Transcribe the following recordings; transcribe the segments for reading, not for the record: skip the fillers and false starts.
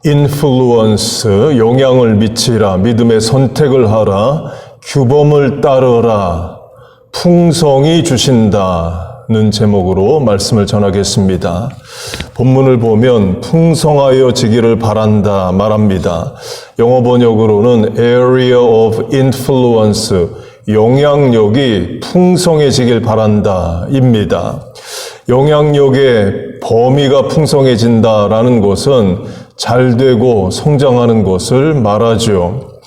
인플루언스, 영향을 미치라, 믿음의 선택을 하라, 규범을 따르라, 풍성이 주신다는 제목으로 말씀을 전하겠습니다. 본문을 보면 풍성하여지기를 바란다 말합니다. 영어 번역으로는 area of influence, 영향력이 풍성해지길 바란다입니다. 영향력의 범위가 풍성해진다라는 것은 잘 되고 성장하는 것을 말하죠.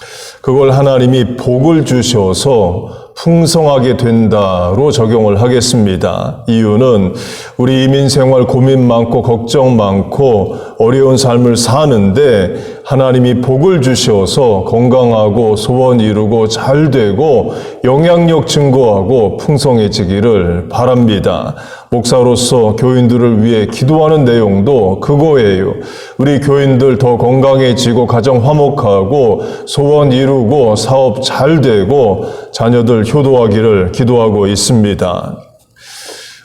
그걸 하나님이 복을 주셔서 풍성하게 된다로 적용을 하겠습니다. 이유는 우리 이민생활 고민 많고 걱정 많고 어려운 삶을 사는데 하나님이 복을 주셔서 건강하고 소원 이루고 잘 되고 영향력 증거하고 풍성해지기를 바랍니다. 목사로서 교인들을 위해 기도하는 내용도 그거예요. 우리 교인들 더 건강해지고 가정 화목하고 소원 이루고 사업 잘 되고 자녀들 효도하기를 기도하고 있습니다.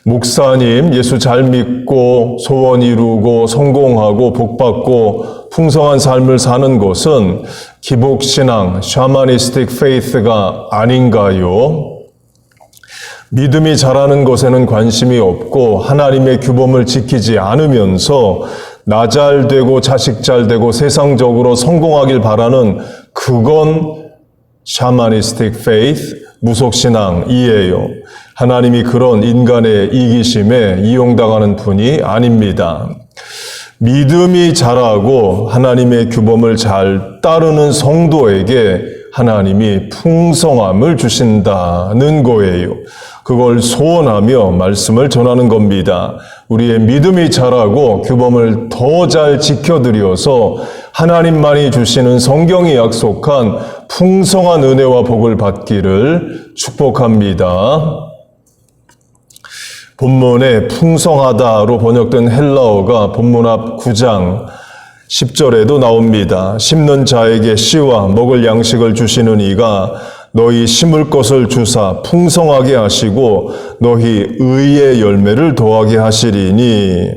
목사님, 예수 잘 믿고 소원 이루고 성공하고 복받고 풍성한 삶을 사는 것은 기복신앙, 샤머니스틱 페이스가 아닌가요? 믿음이 자라는 것에는 관심이 없고 하나님의 규범을 지키지 않으면서 나 잘 되고 자식 잘 되고 세상적으로 성공하길 바라는 그건 샤머니스틱 페이스, 무속신앙이에요. 하나님이 그런 인간의 이기심에 이용당하는 분이 아닙니다. 믿음이 자라고 하나님의 규범을 잘 따르는 성도에게 하나님이 풍성함을 주신다는 거예요. 그걸 소원하며 말씀을 전하는 겁니다. 우리의 믿음이 자라고 규범을 더 잘 지켜드려서 하나님만이 주시는 성경이 약속한 풍성한 은혜와 복을 받기를 축복합니다. 본문에 풍성하다로 번역된 헬라어가 본문 앞 9장 10절에도 나옵니다. 심는 자에게 씨와 먹을 양식을 주시는 이가 너희 심을 것을 주사 풍성하게 하시고 너희 의의 열매를 더하게 하시리니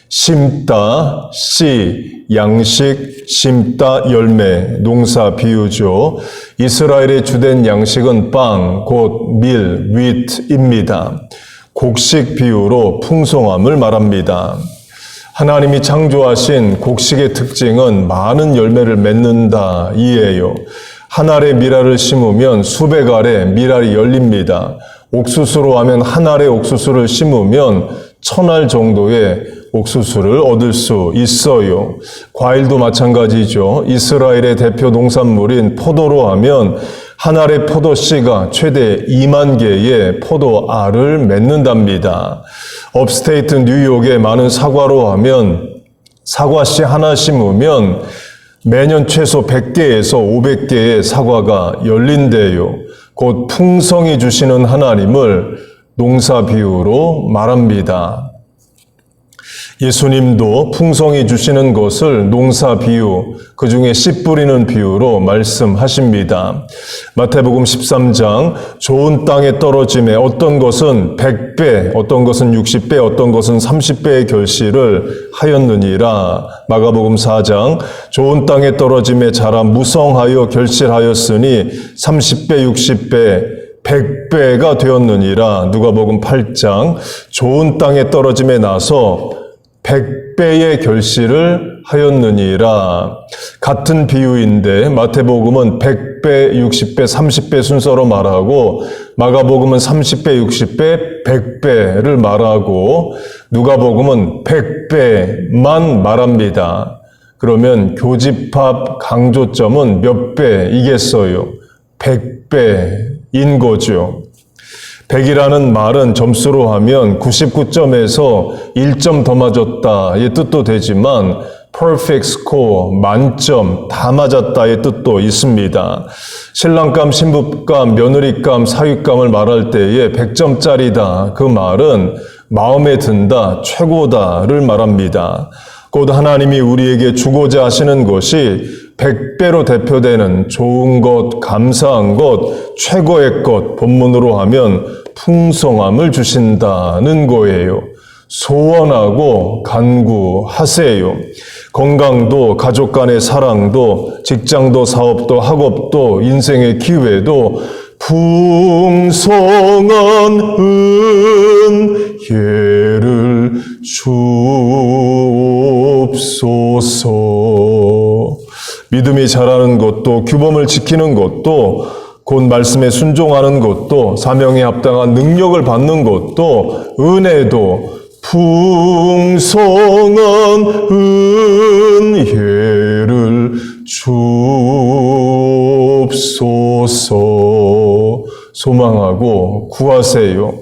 심다, 씨, 양식, 심다, 열매, 농사 비유죠. 이스라엘의 주된 양식은 빵, 곧 밀, 윗입니다. 곡식 비유로 풍성함을 말합니다. 하나님이 창조하신 곡식의 특징은 많은 열매를 맺는다 이에요. 한 알의 미랄을 심으면 수백 알의 미랄이 열립니다. 옥수수로 하면 한 알의 옥수수를 심으면 1000알 정도의 옥수수를 얻을 수 있어요. 과일도 마찬가지죠. 이스라엘의 대표 농산물인 포도로 하면 한 알의 포도씨가 최대 2만 개의 포도알을 맺는답니다. 업스테이트 뉴욕의 많은 사과로 하면 사과씨 하나 심으면 매년 최소 100개에서 500개의 사과가 열린대요. 곧 풍성히 주시는 하나님을 농사 비유로 말합니다. 예수님도 풍성히 주시는 것을 농사 비유, 그 중에 씨 뿌리는 비유로 말씀하십니다. 마태복음 13장, 좋은 땅에 떨어짐에 어떤 것은 100배, 어떤 것은 60배, 어떤 것은 30배의 결실을 하였느니라. 마가복음 4장, 좋은 땅에 떨어짐에 자라 무성하여 결실하였으니 30배, 60배, 100배가 되었느니라. 누가복음 8장, 좋은 땅에 떨어짐에 나서 100배의 결실을 하였느니라. 같은 비유인데 마태복음은 100배, 60배, 30배 순서로 말하고 마가복음은 30배, 60배, 100배를 말하고 누가복음은 100배만 말합니다. 그러면 교집합 강조점은 몇 배이겠어요? 100배인 거죠. 100이라는 말은 점수로 하면 99점에서 1점 더 맞았다의 뜻도 되지만 perfect score, 만점, 다 맞았다의 뜻도 있습니다. 신랑감, 신부감, 며느리감, 사윗감을 말할 때에 100점짜리다. 그 말은 마음에 든다, 최고다를 말합니다. 곧 하나님이 우리에게 주고자 하시는 것이 100배로 대표되는 좋은 것, 감사한 것, 최고의 것, 본문으로 하면 풍성함을 주신다는 거예요. 소원하고 간구하세요. 건강도, 가족 간의 사랑도, 직장도, 사업도, 학업도, 인생의 기회도 풍성한 은혜를 주옵소서. 믿음이 자라는 것도, 규범을 지키는 것도, 곧 말씀에 순종하는 것도, 사명에 합당한 능력을 받는 것도, 은혜도 풍성한 은혜를 주옵소서. 소망하고 구하세요.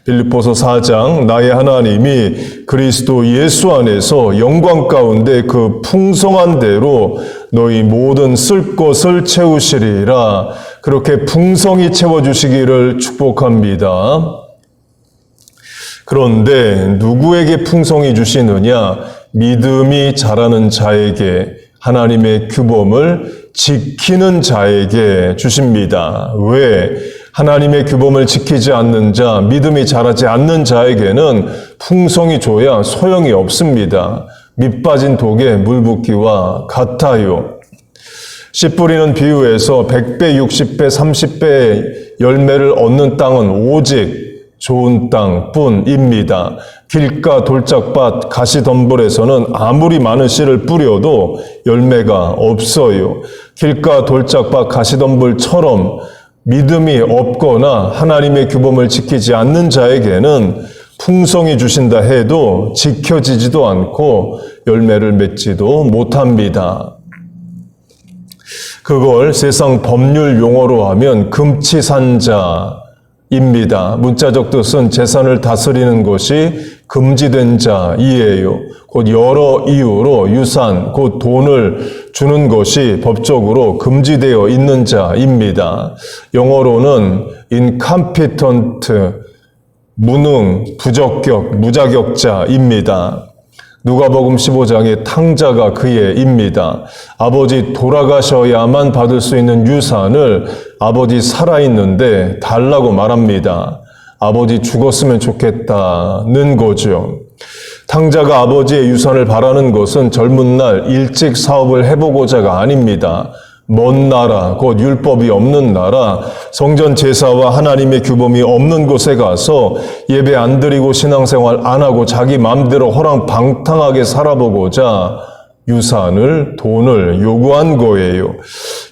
빌립보서 4장, 나의 하나님이 그리스도 예수 안에서 영광 가운데 그 풍성한 대로 너희 모든 쓸 것을 채우시리라. 그렇게 풍성히 채워주시기를 축복합니다. 그런데 누구에게 풍성히 주시느냐? 믿음이 자라는 자에게, 하나님의 규범을 지키는 자에게 주십니다. 왜? 하나님의 규범을 지키지 않는 자, 믿음이 자라지 않는 자에게는 풍성이 줘야 소용이 없습니다. 밑 빠진 독에 물 붓기와 같아요. 씨 뿌리는 비유에서 100배, 60배, 30배의 열매를 얻는 땅은 오직 좋은 땅뿐입니다. 길가, 돌짝밭, 가시덤불에서는 아무리 많은 씨를 뿌려도 열매가 없어요. 길가, 돌짝밭, 가시덤불처럼 믿음이 없거나 하나님의 규범을 지키지 않는 자에게는 풍성이 주신다 해도 지켜지지도 않고 열매를 맺지도 못합니다. 그걸 세상 법률 용어로 하면 금치산자입니다. 문자적 뜻은 재산을 다스리는 것이 금지된 자이에요. 곧 여러 이유로 유산, 곧 돈을 주는 것이 법적으로 금지되어 있는 자입니다. 영어로는 incompetent, 무능, 부적격, 무자격자입니다. 누가복음 15장의 탕자가 그의입니다. 아버지 돌아가셔야만 받을 수 있는 유산을 아버지 살아있는데 달라고 말합니다. 아버지 죽었으면 좋겠다는 거죠. 탕자가 아버지의 유산을 바라는 것은 젊은 날 일찍 사업을 해보고자가 아닙니다. 먼 나라, 곧 율법이 없는 나라, 성전 제사와 하나님의 규범이 없는 곳에 가서 예배 안 드리고 신앙생활 안 하고 자기 마음대로 호랑방탕하게 살아보고자 유산을, 돈을 요구한 거예요.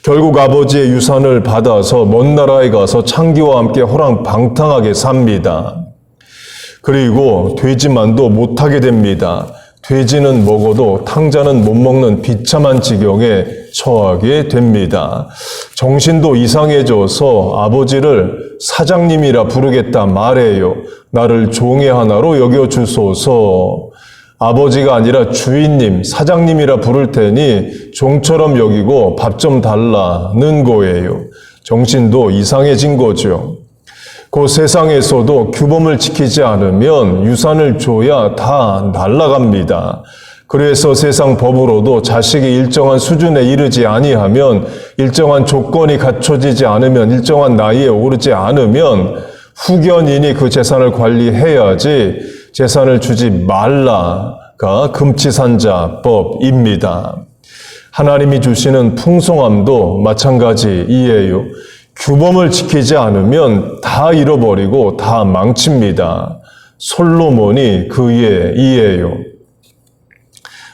결국 아버지의 유산을 받아서 먼 나라에 가서 창기와 함께 호랑방탕하게 삽니다. 그리고 돼지만도 못하게 됩니다. 돼지는 먹어도 탕자는 못 먹는 비참한 지경에 처하게 됩니다. 정신도 이상해져서 아버지를 사장님이라 부르겠다 말해요. 나를 종의 하나로 여겨주소서. 아버지가 아니라 주인님, 사장님이라 부를 테니 종처럼 여기고 밥 좀 달라는 거예요. 정신도 이상해진 거죠. 그 세상에서도 규범을 지키지 않으면 유산을 줘야 다 날아갑니다. 그래서 세상 법으로도 자식이 일정한 수준에 이르지 아니하면, 일정한 조건이 갖춰지지 않으면, 일정한 나이에 오르지 않으면 후견인이 그 재산을 관리해야지 재산을 주지 말라가 금치산자법입니다. 하나님이 주시는 풍성함도 마찬가지이에요. 규범을 지키지 않으면 다 잃어버리고 다 망칩니다. 솔로몬이 그의 이에요.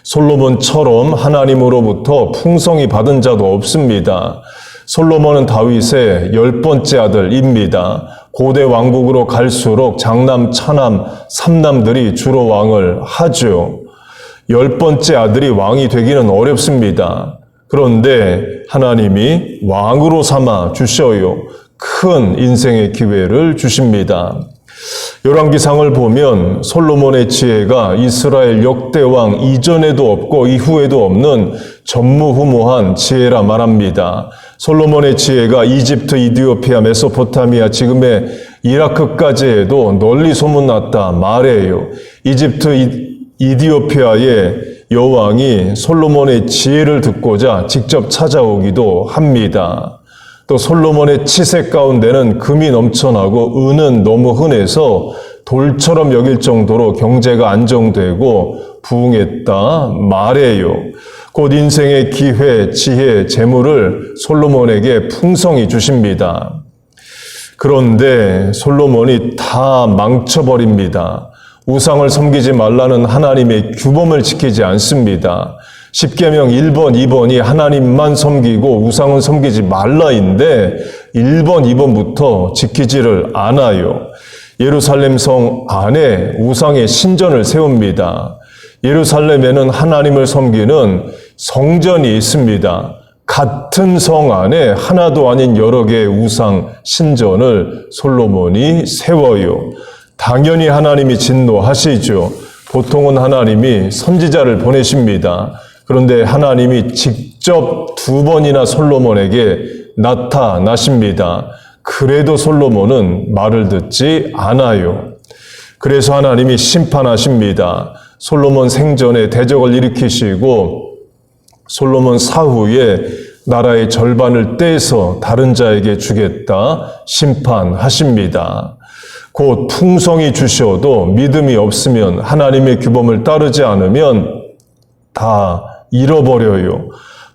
솔로몬처럼 하나님으로부터 풍성히 받은 자도 없습니다. 솔로몬은 다윗의 10번째 아들입니다. 고대 왕국으로 갈수록 장남, 차남, 삼남들이 주로 왕을 하죠. 10번째 아들이 왕이 되기는 어렵습니다. 그런데 하나님이 왕으로 삼아 주셔요. 큰 인생의 기회를 주십니다. 열왕기상을 보면 솔로몬의 지혜가 이스라엘 역대 왕 이전에도 없고 이후에도 없는 전무후무한 지혜라 말합니다. 솔로몬의 지혜가 이집트, 이디오피아, 메소포타미아, 지금의 이라크까지 해도 널리 소문났다 말해요. 이집트, 이디오피아의 여왕이 솔로몬의 지혜를 듣고자 직접 찾아오기도 합니다. 또 솔로몬의 치색 가운데는 금이 넘쳐나고 은은 너무 흔해서 돌처럼 여길 정도로 경제가 안정되고 부응했다 말해요. 곧 인생의 기회, 지혜, 재물을 솔로몬에게 풍성히 주십니다. 그런데 솔로몬이 다 망쳐버립니다. 우상을 섬기지 말라는 하나님의 규범을 지키지 않습니다. 10계명 1번, 2번이 하나님만 섬기고 우상은 섬기지 말라인데 1번, 2번부터 지키지를 않아요. 예루살렘 성 안에 우상의 신전을 세웁니다. 예루살렘에는 하나님을 섬기는 성전이 있습니다. 같은 성 안에 하나도 아닌 여러 개의 우상 신전을 솔로몬이 세워요. 당연히 하나님이 진노하시죠. 보통은 하나님이 선지자를 보내십니다. 그런데 하나님이 직접 2번이나 솔로몬에게 나타나십니다. 그래도 솔로몬은 말을 듣지 않아요. 그래서 하나님이 심판하십니다. 솔로몬 생전에 대적을 일으키시고 솔로몬 사후에 나라의 절반을 떼서 다른 자에게 주겠다 심판하십니다. 곧 풍성히 주셔도 믿음이 없으면 하나님의 규범을 따르지 않으면 다 잃어버려요.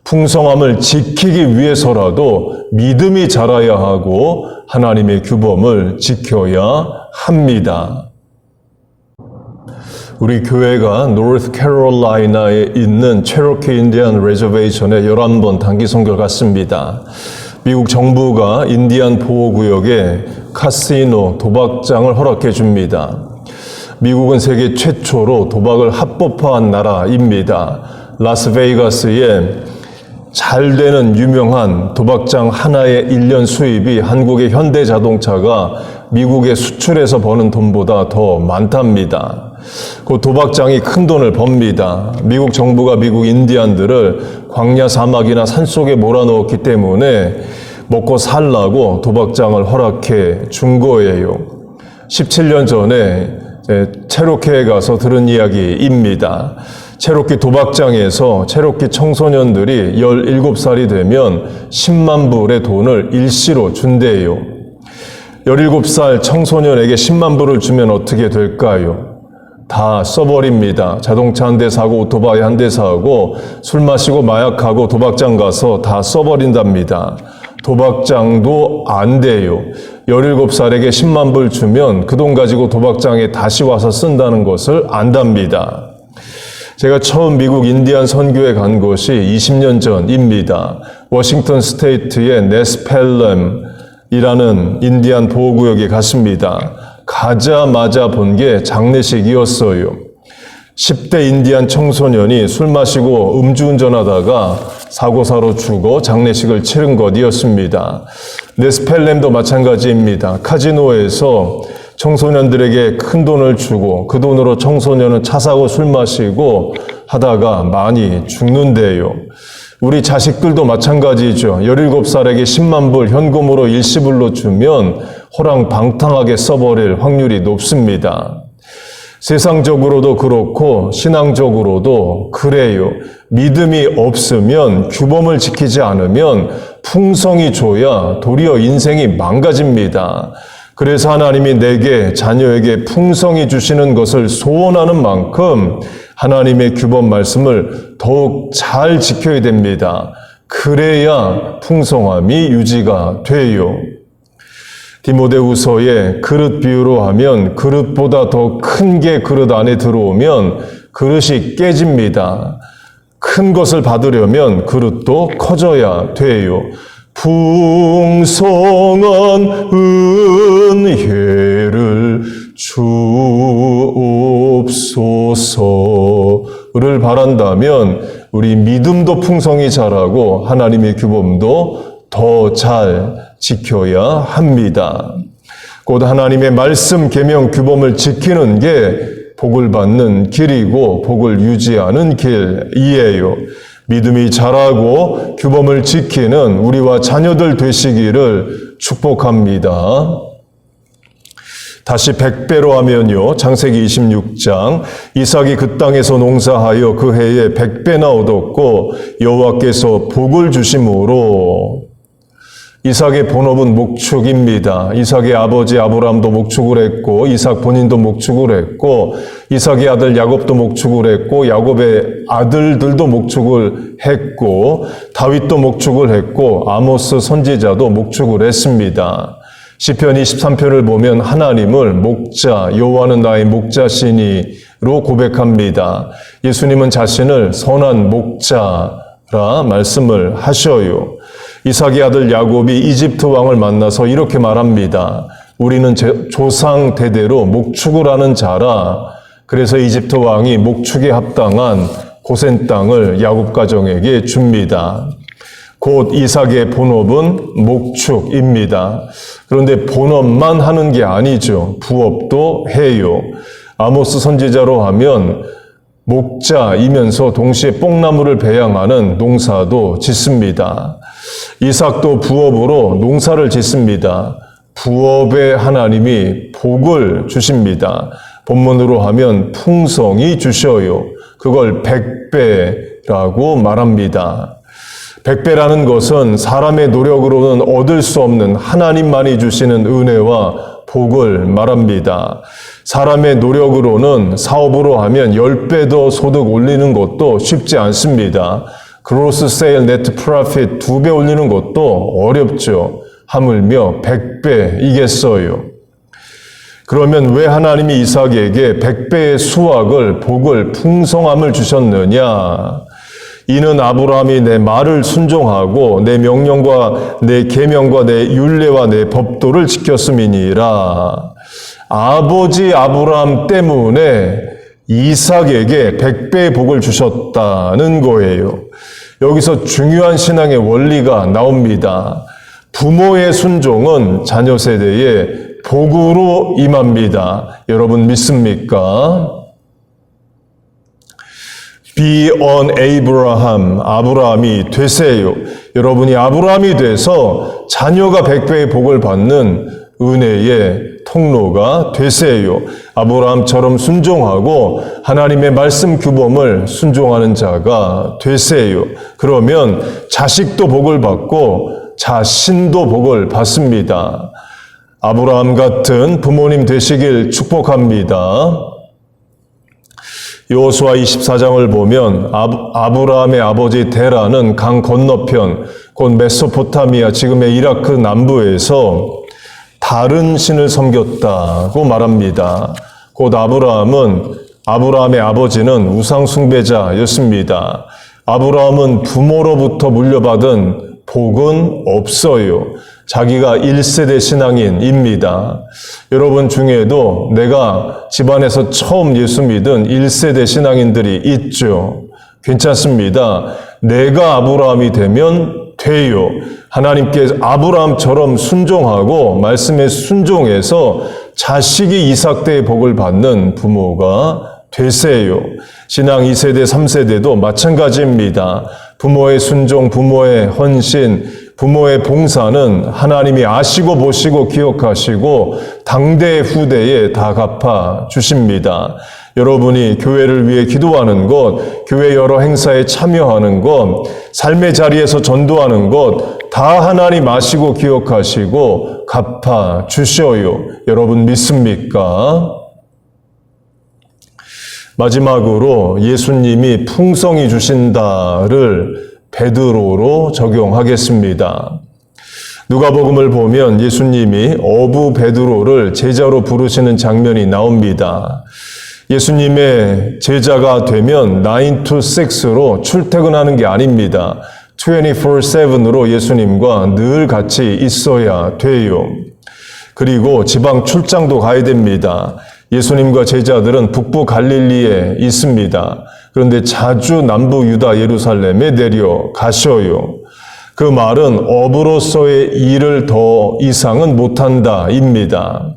풍성함을 지키기 위해서라도 믿음이 자라야 하고 하나님의 규범을 지켜야 합니다. 우리 교회가 노스캐롤라이나에 있는 체로키 인디안 레저베이션에 11번 단기 선교를 갔습니다. 미국 정부가 인디안 보호구역에 카시노, 도박장을 허락해 줍니다. 미국은 세계 최초로 도박을 합법화한 나라입니다. 라스베이거스에 잘 되는 유명한 도박장 하나의 1년 수입이 한국의 현대자동차가 미국에 수출해서 버는 돈보다 더 많답니다. 그 도박장이 큰 돈을 법니다. 미국 정부가 미국 인디안들을 광야 사막이나 산속에 몰아넣었기 때문에 먹고 살라고 도박장을 허락해 준 거예요. 17년 전에 체로키에 가서 들은 이야기입니다. 체로키 도박장에서 체로키 청소년들이 17살이 되면 10만 불의 돈을 일시로 준대요. 17살 청소년에게 10만 불을 주면 어떻게 될까요? 다 써버립니다. 자동차 한 대 사고 오토바이 한 대 사고 술 마시고 마약하고 도박장 가서 다 써버린답니다. 도박장도 안 돼요. 17살에게 10만 불 주면 그 돈 가지고 도박장에 다시 와서 쓴다는 것을 안답니다. 제가 처음 미국 인디안 선교에 간 것이 20년 전입니다. 워싱턴 스테이트의 네스펠렘이라는 인디안 보호구역에 갔습니다. 가자마자 본 게 장례식이었어요. 10대 인디안 청소년이 술 마시고 음주운전하다가 사고사로 죽어 장례식을 치른 것이었습니다. 네스펠렘도 마찬가지입니다. 카지노에서 청소년들에게 큰 돈을 주고 그 돈으로 청소년은 차 사고 술 마시고 하다가 많이 죽는데요. 우리 자식들도 마찬가지죠. 17살에게 10만 불 현금으로 일시불로 주면 호랑방탕하게 써버릴 확률이 높습니다. 세상적으로도 그렇고 신앙적으로도 그래요. 믿음이 없으면 규범을 지키지 않으면 풍성이 줘야 도리어 인생이 망가집니다. 그래서 하나님이 내게 자녀에게 풍성히 주시는 것을 소원하는 만큼 하나님의 규범 말씀을 더욱 잘 지켜야 됩니다. 그래야 풍성함이 유지가 돼요. 디모데후서에 그릇 비유로 하면 그릇보다 더 큰 게 그릇 안에 들어오면 그릇이 깨집니다. 큰 것을 받으려면 그릇도 커져야 돼요. 풍성한 은혜를 주옵소서를 바란다면 우리 믿음도 풍성히 자라고 하나님의 규범도 더 잘 지켜야 합니다. 곧 하나님의 말씀, 계명, 규범을 지키는 게 복을 받는 길이고 복을 유지하는 길이에요. 믿음이 자라고 규범을 지키는 우리와 자녀들 되시기를 축복합니다. 다시 100배로 하면요. 창세기 26장 이삭이 그 땅에서 농사하여 그 해에 100배나 얻었고 여호와께서 복을 주심으로 이삭의 본업은 목축입니다. 이삭의 아버지 아브라함도 목축을 했고 이삭 본인도 목축을 했고 이삭의 아들 야곱도 목축을 했고 야곱의 아들들도 목축을 했고 다윗도 목축을 했고 아모스 선지자도 목축을 했습니다. 시편 23편을 보면 하나님을 목자, 여호와는 나의 목자시니로 고백합니다. 예수님은 자신을 선한 목자라 말씀을 하셔요. 이삭의 아들 야곱이 이집트 왕을 만나서 이렇게 말합니다. 우리는 조상 대대로 목축을 하는 자라. 그래서 이집트 왕이 목축에 합당한 고센 땅을 야곱 가정에게 줍니다. 곧 이삭의 본업은 목축입니다. 그런데 본업만 하는 게 아니죠. 부업도 해요. 아모스 선지자로 하면 목자이면서 동시에 뽕나무를 배양하는 농사도 짓습니다. 이삭도 부업으로 농사를 짓습니다. 부업에 하나님이 복을 주십니다. 본문으로 하면 풍성히 주셔요. 그걸 100배라고 말합니다. 100배라는 것은 사람의 노력으로는 얻을 수 없는 하나님만이 주시는 은혜와 복을 말합니다. 사람의 노력으로는 사업으로 하면 10배 더 소득 올리는 것도 쉽지 않습니다. Gross Sale Net Profit 2배 올리는 것도 어렵죠. 하물며 100배이겠어요. 그러면 왜 하나님이 이삭에게 100배의 수확을, 복을, 풍성함을 주셨느냐? 이는 아브라함이 내 말을 순종하고 내 명령과 내 계명과 내 율례와 내 법도를 지켰음이니라. 아버지 아브라함 때문에 이삭에게 100배의 복을 주셨다는 거예요. 여기서 중요한 신앙의 원리가 나옵니다. 부모의 순종은 자녀 세대에 복으로 임합니다. 여러분 믿습니까? Be on Abraham, 아브라함이 되세요. 여러분이 아브라함이 돼서 자녀가 100배의 복을 받는 은혜의 통로가 되세요. 아브라함처럼 순종하고 하나님의 말씀 규범을 순종하는 자가 되세요. 그러면 자식도 복을 받고 자신도 복을 받습니다. 아브라함 같은 부모님 되시길 축복합니다. 여호수아 24장을 보면 아브라함의 아버지 데라는 강 건너편 곧 메소포타미아 지금의 이라크 남부에서 다른 신을 섬겼다고 말합니다. 곧 아브라함의 아버지는 우상 숭배자였습니다. 아브라함은 부모로부터 물려받은 복은 없어요. 자기가 1세대 신앙인입니다. 여러분 중에도 내가 집안에서 처음 예수 믿은 1세대 신앙인들이 있죠. 괜찮습니다. 내가 아브라함이 되면 돼요. 하나님께 아브라함처럼 순종하고 말씀에 순종해서 자식이 이삭 때의 복을 받는 부모가 되세요. 신앙 2세대, 3세대도 마찬가지입니다. 부모의 순종, 부모의 헌신, 부모의 봉사는 하나님이 아시고 보시고 기억하시고 당대 후대에 다 갚아 주십니다. 여러분이 교회를 위해 기도하는 것, 교회 여러 행사에 참여하는 것, 삶의 자리에서 전도하는 것 다 하나님 아시고 기억하시고 갚아 주셔요. 여러분 믿습니까? 마지막으로 예수님이 풍성히 주신다를 베드로로 적용하겠습니다. 누가복음을 보면 예수님이 어부 베드로를 제자로 부르시는 장면이 나옵니다. 예수님의 제자가 되면 9 to 6로 출퇴근하는 게 아닙니다. 24/7으로 예수님과 늘 같이 있어야 돼요. 그리고 지방 출장도 가야 됩니다. 예수님과 제자들은 북부 갈릴리에 있습니다. 그런데 자주 남부 유다 예루살렘에 내려가셔요. 그 말은 어부로서의 일을 더 이상은 못한다입니다.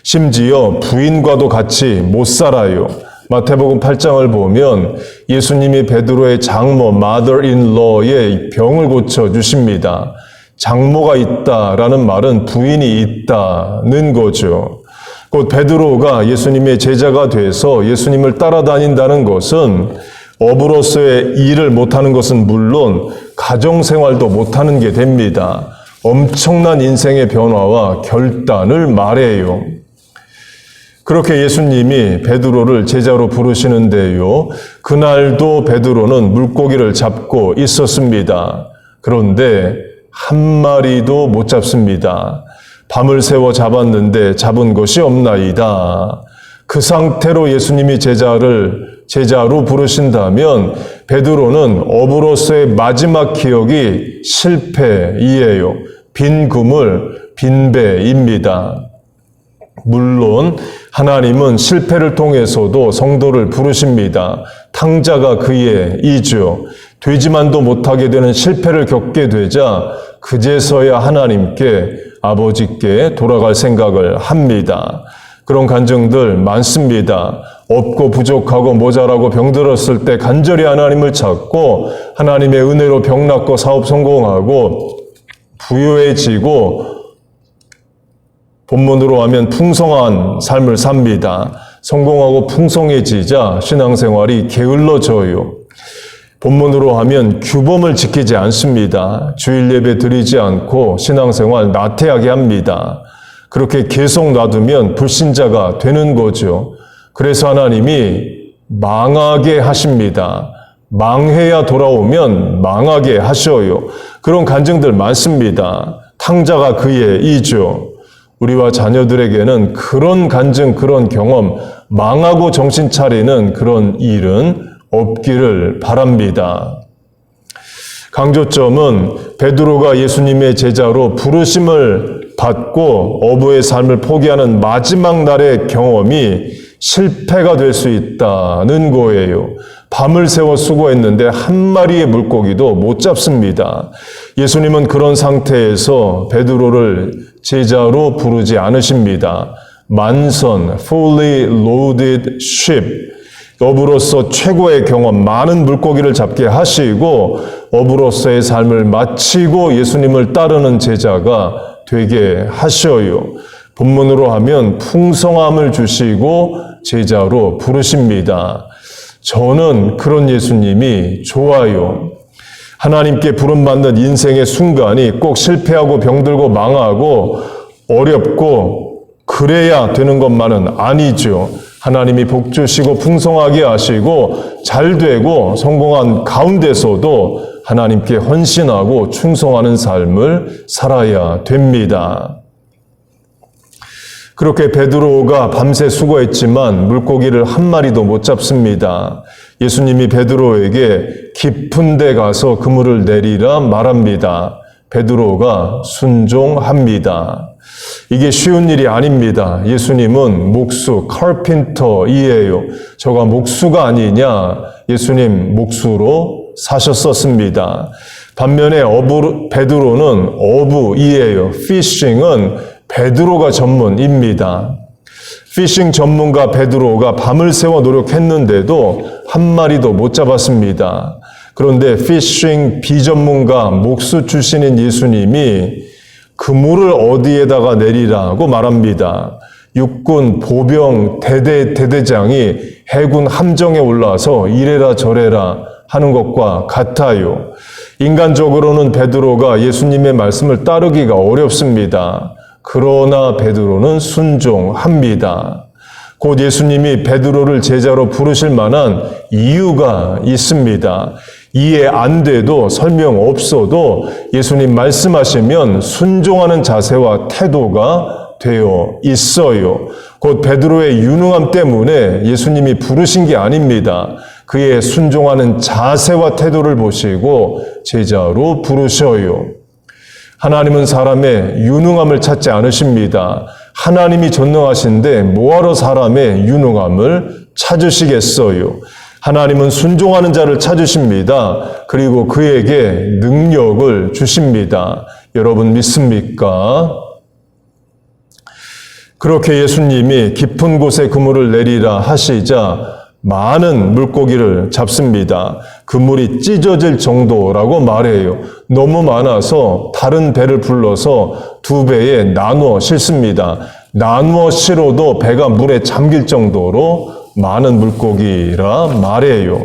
심지어 부인과도 같이 못 살아요. 마태복음 8장을 보면 예수님이 베드로의 장모 mother-in-law의 병을 고쳐주십니다. 장모가 있다라는 말은 부인이 있다는 거죠. 곧 베드로가 예수님의 제자가 돼서 예수님을 따라다닌다는 것은 어부로서의 일을 못하는 것은 물론 가정생활도 못하는 게 됩니다. 엄청난 인생의 변화와 결단을 말해요. 그렇게 예수님이 베드로를 제자로 부르시는데요. 그날도 베드로는 물고기를 잡고 있었습니다. 그런데 한 마리도 못 잡습니다. 밤을 새워 잡았는데 잡은 것이 없나이다. 그 상태로 예수님이 제자로 부르신다면 베드로는 어부로서의 마지막 기억이 실패이에요. 빈 그물, 빈 배입니다. 물론 하나님은 실패를 통해서도 성도를 부르십니다. 탕자가 그의 이죠. 되지만도 못하게 되는 실패를 겪게 되자 그제서야 하나님께 아버지께 돌아갈 생각을 합니다. 그런 간증들 많습니다. 없고 부족하고 모자라고 병들었을 때 간절히 하나님을 찾고 하나님의 은혜로 병 낫고 사업 성공하고 부유해지고 본문으로 하면 풍성한 삶을 삽니다. 성공하고 풍성해지자 신앙생활이 게을러져요. 본문으로 하면 규범을 지키지 않습니다. 주일 예배 드리지 않고 신앙생활 나태하게 합니다. 그렇게 계속 놔두면 불신자가 되는 거죠. 그래서 하나님이 망하게 하십니다. 망해야 돌아오면 망하게 하셔요. 그런 간증들 많습니다. 탕자가 그의 이죠. 우리와 자녀들에게는 그런 간증, 그런 경험, 망하고 정신 차리는 그런 일은 없기를 바랍니다. 강조점은 베드로가 예수님의 제자로 부르심을 받고 어부의 삶을 포기하는 마지막 날의 경험이 실패가 될 수 있다는 거예요. 밤을 새워 수고했는데 한 마리의 물고기도 못 잡습니다. 예수님은 그런 상태에서 베드로를 제자로 부르지 않으십니다. 만선, fully loaded ship, 어부로서 최고의 경험, 많은 물고기를 잡게 하시고 어부로서의 삶을 마치고 예수님을 따르는 제자가 되게 하셔요. 본문으로 하면 풍성함을 주시고 제자로 부르십니다. 저는 그런 예수님이 좋아요. 하나님께 부름받는 인생의 순간이 꼭 실패하고 병들고 망하고 어렵고 그래야 되는 것만은 아니죠. 하나님이 복 주시고 풍성하게 하시고 잘 되고 성공한 가운데서도 하나님께 헌신하고 충성하는 삶을 살아야 됩니다. 그렇게 베드로가 밤새 수고했지만 물고기를 한 마리도 못 잡습니다. 예수님이 베드로에게 깊은 데 가서 그물을 내리라 말합니다. 베드로가 순종합니다. 이게 쉬운 일이 아닙니다. 예수님은 목수, 카펜터이에요. 저가 목수가 아니냐? 예수님 목수로 사셨었습니다. 반면에 베드로는 어부이에요. 피싱은 베드로가 전문입니다. 피싱 전문가 베드로가 밤을 새워 노력했는데도 한 마리도 못 잡았습니다. 그런데 피싱 비전문가 목수 출신인 예수님이 그물을 어디에다가 내리라고 말합니다. 육군 보병 대대장이 해군 함정에 올라서 이래라 저래라 하는 것과 같아요. 인간적으로는 베드로가 예수님의 말씀을 따르기가 어렵습니다. 그러나 베드로는 순종합니다. 곧 예수님이 베드로를 제자로 부르실 만한 이유가 있습니다. 이해 안 돼도 설명 없어도 예수님 말씀하시면 순종하는 자세와 태도가 되어 있어요. 곧 베드로의 유능함 때문에 예수님이 부르신 게 아닙니다. 그의 순종하는 자세와 태도를 보시고 제자로 부르셔요. 하나님은 사람의 유능함을 찾지 않으십니다. 하나님이 전능하신데 뭐하러 사람의 유능함을 찾으시겠어요? 하나님은 순종하는 자를 찾으십니다. 그리고 그에게 능력을 주십니다. 여러분 믿습니까? 그렇게 예수님이 깊은 곳에 그물을 내리라 하시자 많은 물고기를 잡습니다. 그물이 찢어질 정도라고 말해요. 너무 많아서 다른 배를 불러서 두 배에 나누어 싣습니다. 나누어 실어도 배가 물에 잠길 정도로 많은 물고기라 말해요.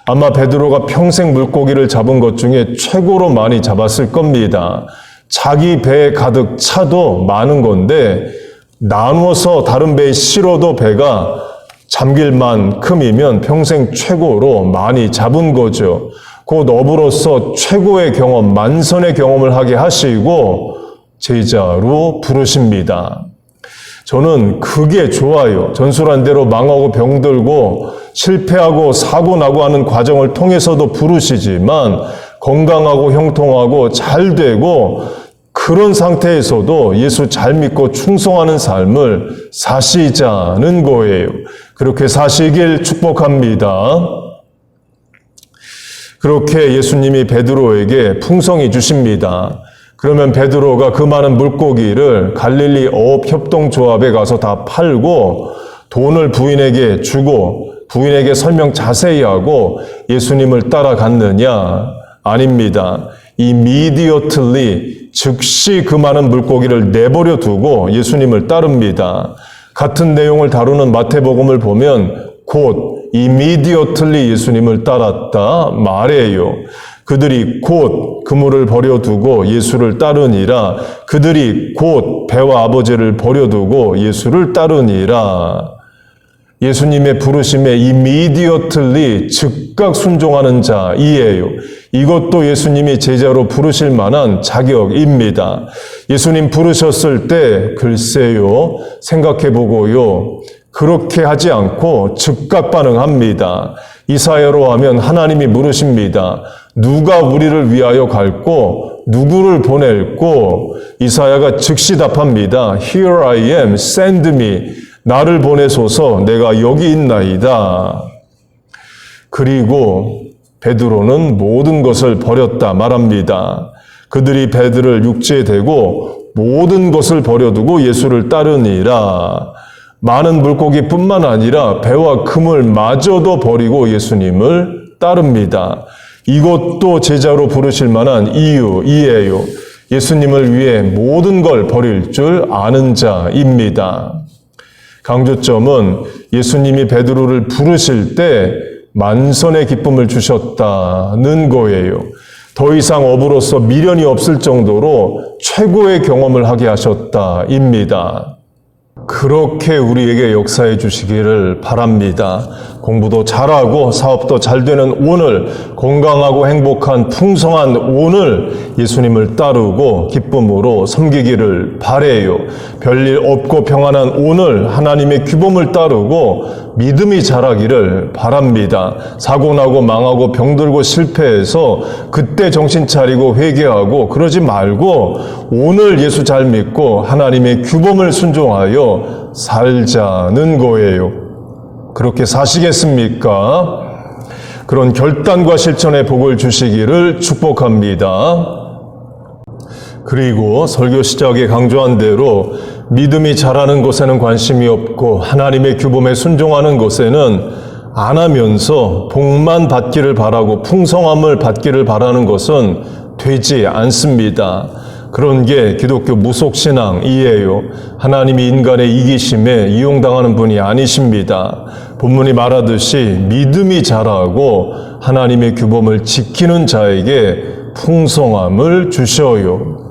아마 베드로가 평생 물고기를 잡은 것 중에 최고로 많이 잡았을 겁니다. 자기 배에 가득 차도 많은 건데 나누어서 다른 배에 실어도 배가 잠길 만큼이면 평생 최고로 많이 잡은 거죠. 곧 어부로서 최고의 경험, 만선의 경험을 하게 하시고 제자로 부르십니다. 저는 그게 좋아요. 전술한 대로 망하고 병들고 실패하고 사고나고 하는 과정을 통해서도 부르시지만 건강하고 형통하고 잘 되고 그런 상태에서도 예수 잘 믿고 충성하는 삶을 사시자는 거예요. 그렇게 사시길 축복합니다. 그렇게 예수님이 베드로에게 풍성히 주십니다. 그러면 베드로가 그 많은 물고기를 갈릴리 어업협동조합에 가서 다 팔고 돈을 부인에게 주고 부인에게 설명 자세히 하고 예수님을 따라갔느냐? 아닙니다. immediately 즉시 그 많은 물고기를 내버려 두고 예수님을 따릅니다. 같은 내용을 다루는 마태복음을 보면 곧 immediately 예수님을 따랐다 말해요. 그들이 곧 그물을 버려두고 예수를 따르니라. 그들이 곧 배와 아버지를 버려두고 예수를 따르니라. 예수님의 부르심에 immediately 즉각 순종하는 자이에요. 이것도 예수님이 제자로 부르실 만한 자격입니다. 예수님 부르셨을 때 글쎄요, 생각해보고요. 그렇게 하지 않고 즉각 반응합니다. 이사야로 하면 하나님이 물으십니다. 누가 우리를 위하여 갈고 누구를 보낼고? 이사야가 즉시 답합니다. Here I am, send me. 나를 보내소서, 내가 여기 있나이다. 그리고 베드로는 모든 것을 버렸다 말합니다. 그들이 배들을 육지에 대고 모든 것을 버려두고 예수를 따르니라. 많은 물고기뿐만 아니라 배와 그물마저도 버리고 예수님을 따릅니다. 이것도 제자로 부르실 만한 이유이에요. 예수님을 위해 모든 걸 버릴 줄 아는 자입니다. 강조점은 예수님이 베드로를 부르실 때 만선의 기쁨을 주셨다는 거예요. 더 이상 어부로서 미련이 없을 정도로 최고의 경험을 하게 하셨다입니다. 그렇게 우리에게 역사해 주시기를 바랍니다. 공부도 잘하고 사업도 잘 되는 오늘, 건강하고 행복한 풍성한 오늘 예수님을 따르고 기쁨으로 섬기기를 바라요. 별일 없고 평안한 오늘 하나님의 규범을 따르고 믿음이 자라기를 바랍니다. 사고나고 망하고 병들고 실패해서 그때 정신 차리고 회개하고 그러지 말고 오늘 예수 잘 믿고 하나님의 규범을 순종하여 살자는 거예요. 그렇게 사시겠습니까? 그런 결단과 실천의 복을 주시기를 축복합니다. 그리고 설교 시작에 강조한 대로 믿음이 자라는 것에는 관심이 없고 하나님의 규범에 순종하는 것에는 안 하면서 복만 받기를 바라고 풍성함을 받기를 바라는 것은 되지 않습니다. 그런 게 기독교 무속신앙이에요. 하나님이 인간의 이기심에 이용당하는 분이 아니십니다. 본문이 말하듯이 믿음이 자라고 하나님의 규범을 지키는 자에게 풍성함을 주셔요.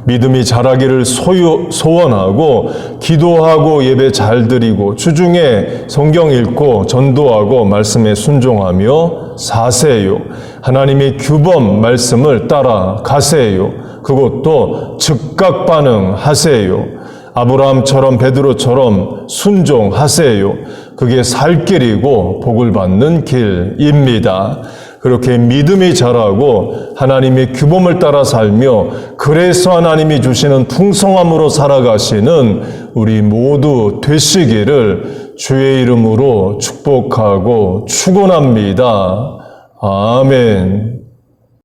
믿음이 자라기를 소원하고 기도하고 예배 잘 드리고 주중에 성경 읽고 전도하고 말씀에 순종하며 사세요. 하나님의 규범 말씀을 따라가세요. 그것도 즉각 반응하세요. 아브라함처럼 베드로처럼 순종하세요. 그게 살 길이고 복을 받는 길입니다. 그렇게 믿음이 자라고 하나님의 규범을 따라 살며 그래서 하나님이 주시는 풍성함으로 살아가시는 우리 모두 되시기를 주의 이름으로 축복하고 축원합니다. 아멘.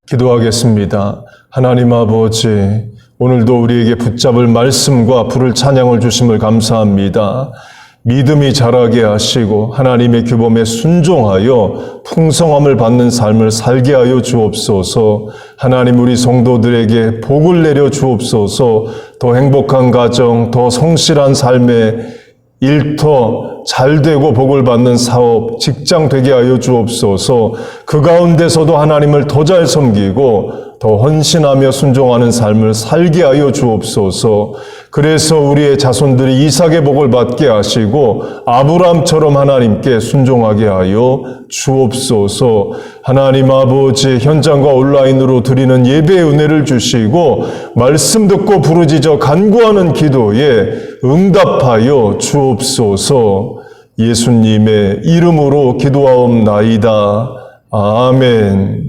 기도하겠습니다. 하나님 아버지, 오늘도 우리에게 붙잡을 말씀과 부를 찬양을 주심을 감사합니다. 믿음이 자라게 하시고 하나님의 규범에 순종하여 풍성함을 받는 삶을 살게 하여 주옵소서. 하나님 우리 성도들에게 복을 내려 주옵소서. 더 행복한 가정, 더 성실한 삶에 일터 잘 되고 복을 받는 사업, 직장 되게 하여 주옵소서. 그 가운데서도 하나님을 더 잘 섬기고 더 헌신하며 순종하는 삶을 살게 하여 주옵소서. 그래서 우리의 자손들이 이삭의 복을 받게 하시고 아브라함처럼 하나님께 순종하게 하여 주옵소서. 하나님 아버지, 현장과 온라인으로 드리는 예배의 은혜를 주시고 말씀 듣고 부르짖어 간구하는 기도에 응답하여 주옵소서. 예수님의 이름으로 기도하옵나이다. 아멘.